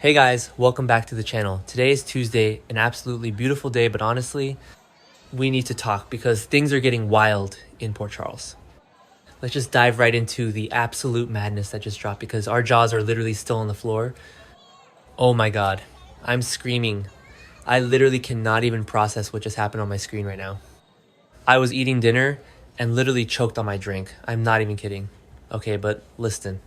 Hey guys, welcome back to the channel. Today is Tuesday, an absolutely beautiful day, but honestly, we need to talk because things are getting wild in Port Charles. Let's just dive right into the absolute madness that just dropped because our jaws are literally still on the floor. Oh my god, I'm screaming. I literally cannot even process what just happened on my screen right now. I was eating dinner and literally choked on my drink. I'm not even kidding. Okay, but listen.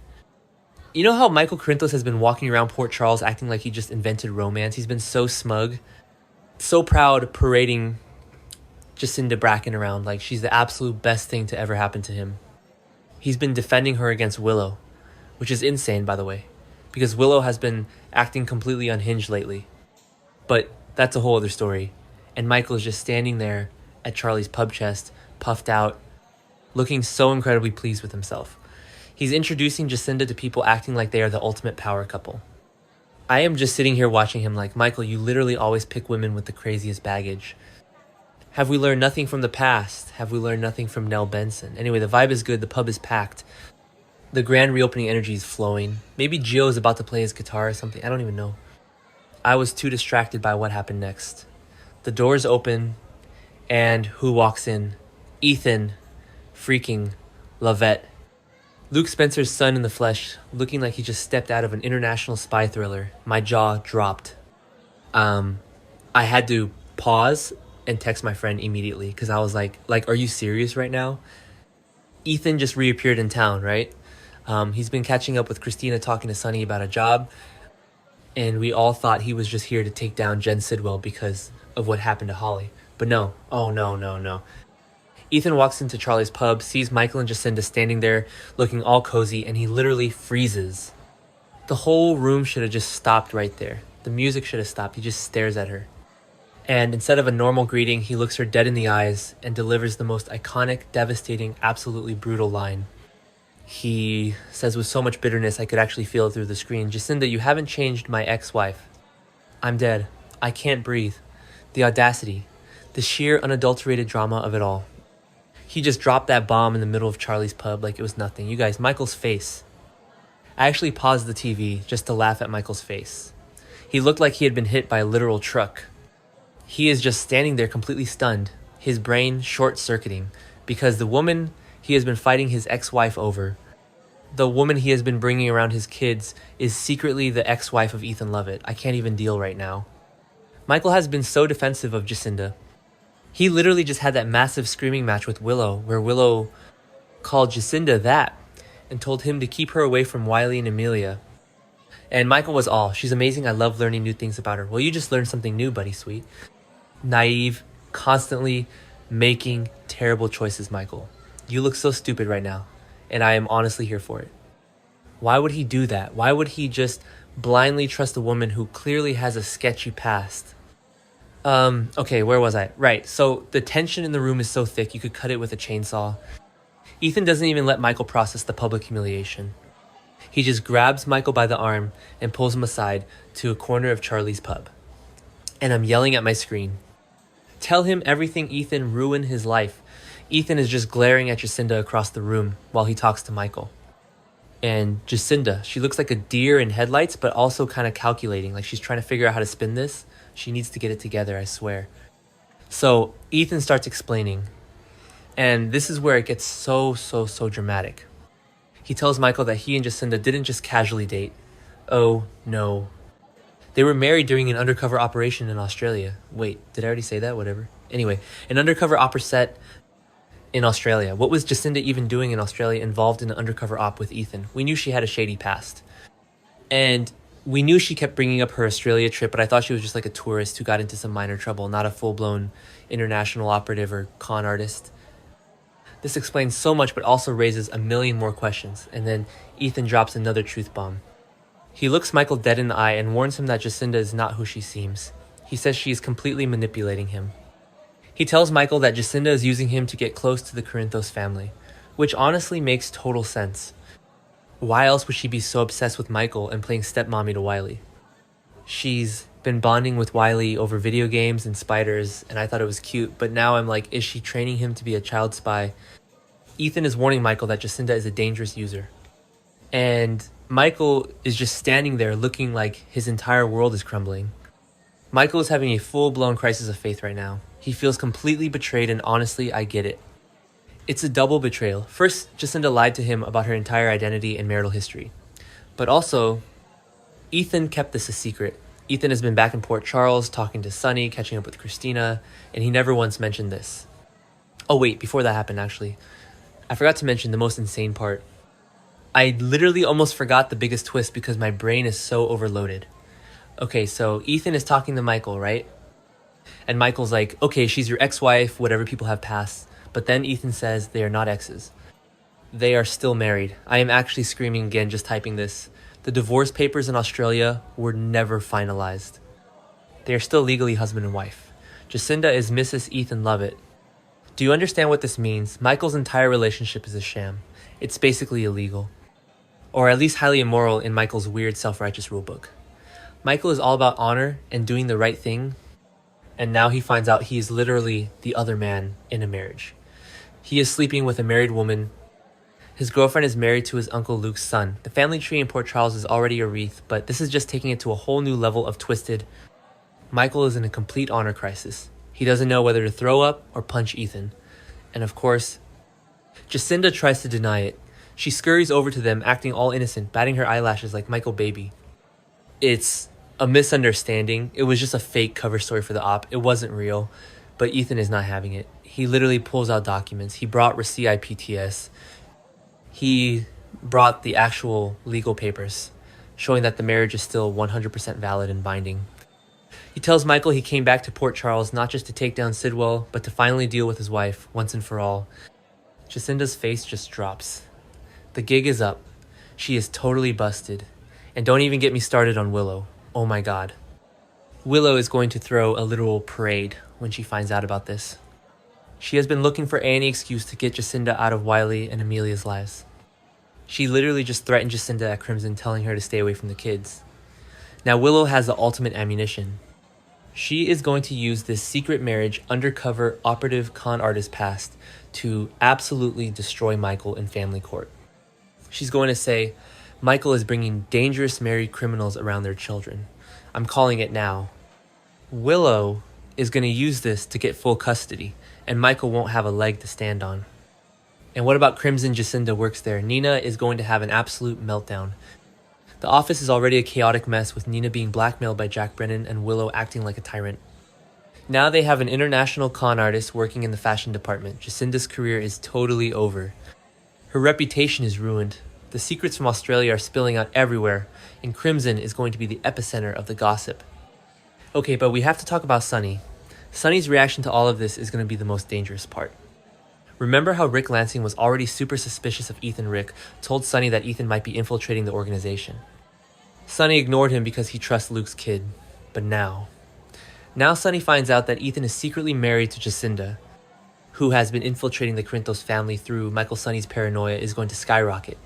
You know how Michael Corinthos has been walking around Port Charles acting like he just invented romance? He's been so smug, so proud, parading Jacinda Bracken around like she's the absolute best thing to ever happen to him. He's been defending her against Willow, which is insane, by the way, because Willow has been acting completely unhinged lately. But that's a whole other story. And Michael is just standing there at Charlie's pub chest, puffed out, looking so incredibly pleased with himself. He's introducing Jacinda to people acting like they are the ultimate power couple. I am just sitting here watching him like, Michael, you literally always pick women with the craziest baggage. Have we learned nothing from the past? Have we learned nothing from Nell Benson? Anyway, the vibe is good, the pub is packed. The grand reopening energy is flowing. Maybe Gio is about to play his guitar or something, I don't even know. I was too distracted by what happened next. The doors open, and who walks in? Ethan, freaking Lovett. Luke Spencer's son in the flesh, looking like he just stepped out of an international spy thriller. My jaw dropped. I had to pause and text my friend immediately because I was like, are you serious right now? Ethan just reappeared in town, right? He's been catching up with Christina, talking to Sonny about a job, and we all thought he was just here to take down Jen Sidwell because of what happened to Holly. But no. Oh, no. Ethan walks into Charlie's pub, sees Michael and Jacinda standing there looking all cozy, and he literally freezes. The whole room should have just stopped right there. The music should have stopped. He just stares at her. And instead of a normal greeting, he looks her dead in the eyes and delivers the most iconic, devastating, absolutely brutal line. He says with so much bitterness I could actually feel it through the screen, Jacinda, you haven't changed my ex-wife. I'm dead. I can't breathe. The audacity. The sheer unadulterated drama of it all. He just dropped that bomb in the middle of Charlie's pub like it was nothing. You guys, Michael's face. I actually paused the TV just to laugh at Michael's face. He looked like he had been hit by a literal truck. He is just standing there completely stunned, his brain short-circuiting, because the woman he has been fighting his ex-wife over, the woman he has been bringing around his kids, is secretly the ex-wife of Ethan Lovett. I can't even deal right now. Michael has been so defensive of Jacinda. He literally just had that massive screaming match with Willow, where Willow called Jacinda that and told him to keep her away from Wiley and Amelia. And Michael was all, she's amazing, I love learning new things about her. Well, you just learned something new, buddy sweet. Naive, constantly making terrible choices, Michael. You look so stupid right now, and I am honestly here for it. Why would he do that? Why would he just blindly trust a woman who clearly has a sketchy past? Okay, where was I? Right, so the tension in the room is so thick you could cut it with a chainsaw. Ethan doesn't even let Michael process the public humiliation. He just grabs Michael by the arm and pulls him aside to a corner of Charlie's pub. And I'm yelling at my screen. Tell him everything Ethan ruined his life. Ethan is just glaring at Jacinda across the room while he talks to Michael. And Jacinda, she looks like a deer in headlights, but also kind of calculating, like she's trying to figure out how to spin this. She needs to get it together, I swear. So Ethan starts explaining, and this is where it gets so dramatic. He tells Michael that he and Jacinda didn't just casually date. Oh, no. They were married during an undercover operation in Australia. Wait, did I already say that? Whatever. Anyway, an undercover opera set in Australia. What was Jacinda even doing in Australia involved in an undercover op with Ethan? We knew she had a shady past. And we knew she kept bringing up her Australia trip, but I thought she was just like a tourist who got into some minor trouble, not a full-blown international operative or con artist. This explains so much, but also raises a million more questions. And then Ethan drops another truth bomb. He looks Michael dead in the eye and warns him that Jacinda is not who she seems. He says she is completely manipulating him. He tells Michael that Jacinda is using him to get close to the Corinthos family, which honestly makes total sense. Why else would she be so obsessed with Michael and playing stepmommy to Wiley? She's been bonding with Wiley over video games and spiders, and I thought it was cute, but now I'm like, is she training him to be a child spy? Ethan is warning Michael that Jacinda is a dangerous user. And Michael is just standing there looking like his entire world is crumbling. Michael is having a full-blown crisis of faith right now. He feels completely betrayed, and honestly, I get it. It's a double betrayal. First, Jacinda lied to him about her entire identity and marital history. But also, Ethan kept this a secret. Ethan has been back in Port Charles talking to Sunny, catching up with Christina, and he never once mentioned this. Oh wait, before that happened actually, I forgot to mention the most insane part. I literally almost forgot the biggest twist because my brain is so overloaded. Okay, so Ethan is talking to Michael, right? And Michael's like, okay, she's your ex-wife, whatever people have passed. But then Ethan says they are not exes. They are still married. I am actually screaming again just typing this. The divorce papers in Australia were never finalized. They are still legally husband and wife. Jacinda is Mrs. Ethan Lovett. Do you understand what this means? Michael's entire relationship is a sham. It's basically illegal. Or at least highly immoral in Michael's weird self-righteous rulebook. Michael is all about honor and doing the right thing, and now he finds out he is literally the other man in a marriage. He is sleeping with a married woman. His girlfriend is married to his Uncle Luke's son. The family tree in Port Charles is already a wreath, but this is just taking it to a whole new level of twisted. Michael is in a complete honor crisis. He doesn't know whether to throw up or punch Ethan. And of course, Jacinda tries to deny it. She scurries over to them, acting all innocent, batting her eyelashes like Michael Baby. It's a misunderstanding. It was just a fake cover story for the op. It wasn't real, but Ethan is not having it. He literally pulls out documents. He brought CIPTS. He brought the actual legal papers, showing that the marriage is still 100% valid and binding. He tells Michael he came back to Port Charles not just to take down Sidwell, but to finally deal with his wife once and for all. Jacinda's face just drops. The gig is up. She is totally busted. And don't even get me started on Willow. Oh my god. Willow is going to throw a literal parade when she finds out about this. She has been looking for any excuse to get Jacinda out of Wiley and Amelia's lives. She literally just threatened Jacinda at Crimson, telling her to stay away from the kids. Now Willow has the ultimate ammunition. She is going to use this secret marriage undercover operative con artist past to absolutely destroy Michael in family court. She's going to say, Michael is bringing dangerous married criminals around their children. I'm calling it now. Willow is going to use this to get full custody, and Michael won't have a leg to stand on. And what about Crimson? Jacinda works there. Nina is going to have an absolute meltdown. The office is already a chaotic mess, with Nina being blackmailed by Jack Brennan and Willow acting like a tyrant. Now they have an international con artist working in the fashion department. Jacinda's career is totally over. Her reputation is ruined. The secrets from Australia are spilling out everywhere, and Crimson is going to be the epicenter of the gossip. Okay, but we have to talk about Sunny. Sunny's reaction to all of this is going to be the most dangerous part. Remember how Rick Lansing was already super suspicious of Ethan? Rick told Sunny that Ethan might be infiltrating the organization. Sunny ignored him because he trusts Luke's kid. But now Sunny finds out that Ethan is secretly married to Jacinda, who has been infiltrating the Corinthos family through Michael. Sunny's paranoia is going to skyrocket.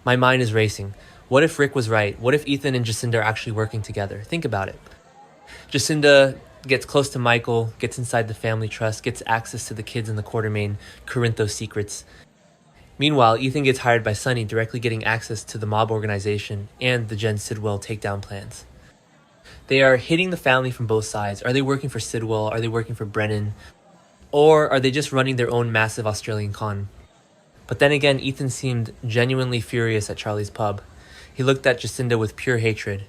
My mind is racing. What if Rick was right? What if Ethan and Jacinda are actually working together? Think about it. Jacinda gets close to Michael, gets inside the family trust, gets access to the kids in the Quartermain Corinthos secrets. Meanwhile, Ethan gets hired by Sunny, directly getting access to the mob organization and the Jen Sidwell takedown plans. They are hitting the family from both sides. Are they working for Sidwell? Are they working for Brennan? Or are they just running their own massive Australian con? But then again, Ethan seemed genuinely furious at Charlie's pub. He looked at Jacinda with pure hatred.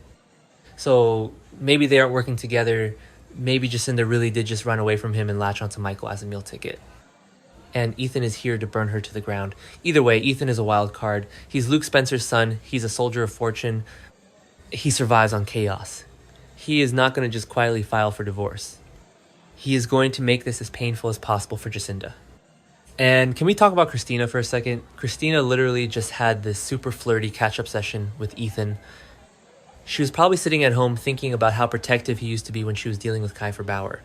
So maybe they aren't working together. Maybe Jacinda really did just run away from him and latch onto Michael as a meal ticket. And Ethan is here to burn her to the ground. Either way, Ethan is a wild card. He's Luke Spencer's son. He's a soldier of fortune. He survives on chaos. He is not going to just quietly file for divorce. He is going to make this as painful as possible for Jacinda. And can we talk about Christina for a second? Christina literally just had this super flirty catch-up session with Ethan. She was probably sitting at home thinking about how protective he used to be when she was dealing with Kiefer Bauer.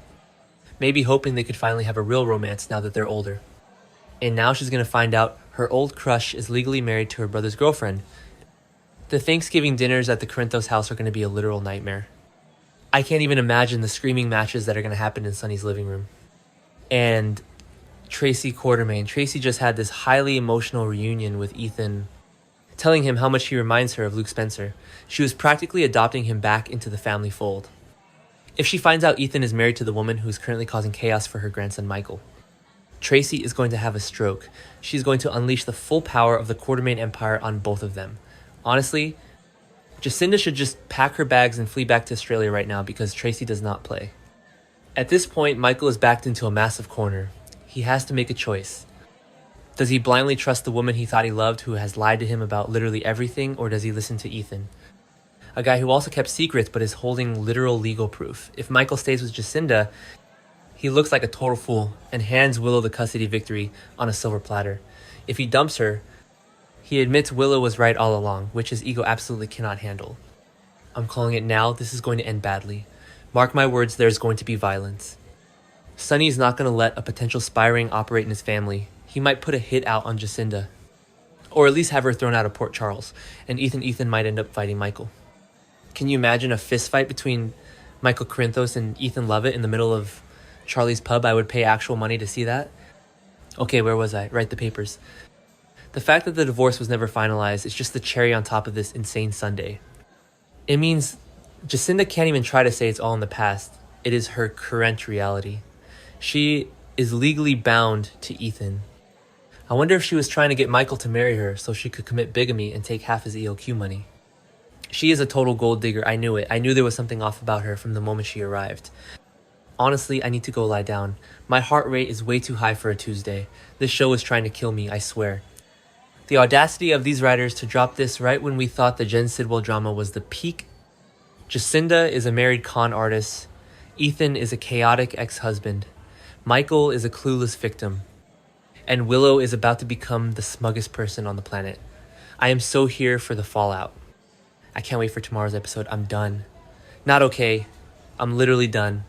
Maybe hoping they could finally have a real romance now that they're older. And now she's going to find out her old crush is legally married to her brother's girlfriend. The Thanksgiving dinners at the Corinthos house are going to be a literal nightmare. I can't even imagine the screaming matches that are going to happen in Sunny's living room. And Tracy Quartermain. Tracy just had this highly emotional reunion with Ethan telling him how much he reminds her of Luke Spencer. She was practically adopting him back into the family fold. If she finds out Ethan is married to the woman who is currently causing chaos for her grandson Michael, Tracy is going to have a stroke. She's going to unleash the full power of the Quartermaine Empire on both of them. Honestly, Jacinda should just pack her bags and flee back to Australia right now because Tracy does not play. At this point, Michael is backed into a massive corner. He has to make a choice. Does he blindly trust the woman he thought he loved who has lied to him about literally everything, or does he listen to Ethan? A guy who also kept secrets but is holding literal legal proof. If Michael stays with Jacinda, he looks like a total fool and hands Willow the custody victory on a silver platter. If he dumps her, he admits Willow was right all along, which his ego absolutely cannot handle. I'm calling it now, this is going to end badly. Mark my words, there's going to be violence. Sonny is not going to let a potential spy ring operate in his family. He might put a hit out on Jacinda, or at least have her thrown out of Port Charles, and Ethan might end up fighting Michael. Can you imagine a fist fight between Michael Corinthos and Ethan Lovett in the middle of Charlie's pub? I would pay actual money to see that. Okay, where was I? Write the papers. The fact that the divorce was never finalized is just the cherry on top of this insane Sunday. It means Jacinda can't even try to say it's all in the past. It is her current reality. She is legally bound to Ethan. I wonder if she was trying to get Michael to marry her so she could commit bigamy and take half his EOQ money. She is a total gold digger, I knew it. I knew there was something off about her from the moment she arrived. Honestly, I need to go lie down. My heart rate is way too high for a Tuesday. This show is trying to kill me, I swear. The audacity of these writers to drop this right when we thought the Jen Sidwell drama was the peak. Jacinda is a married con artist. Ethan is a chaotic ex-husband. Michael is a clueless victim. And Willow is about to become the smuggest person on the planet. I am so here for the fallout. I can't wait for tomorrow's episode. I'm done. Not okay. I'm literally done.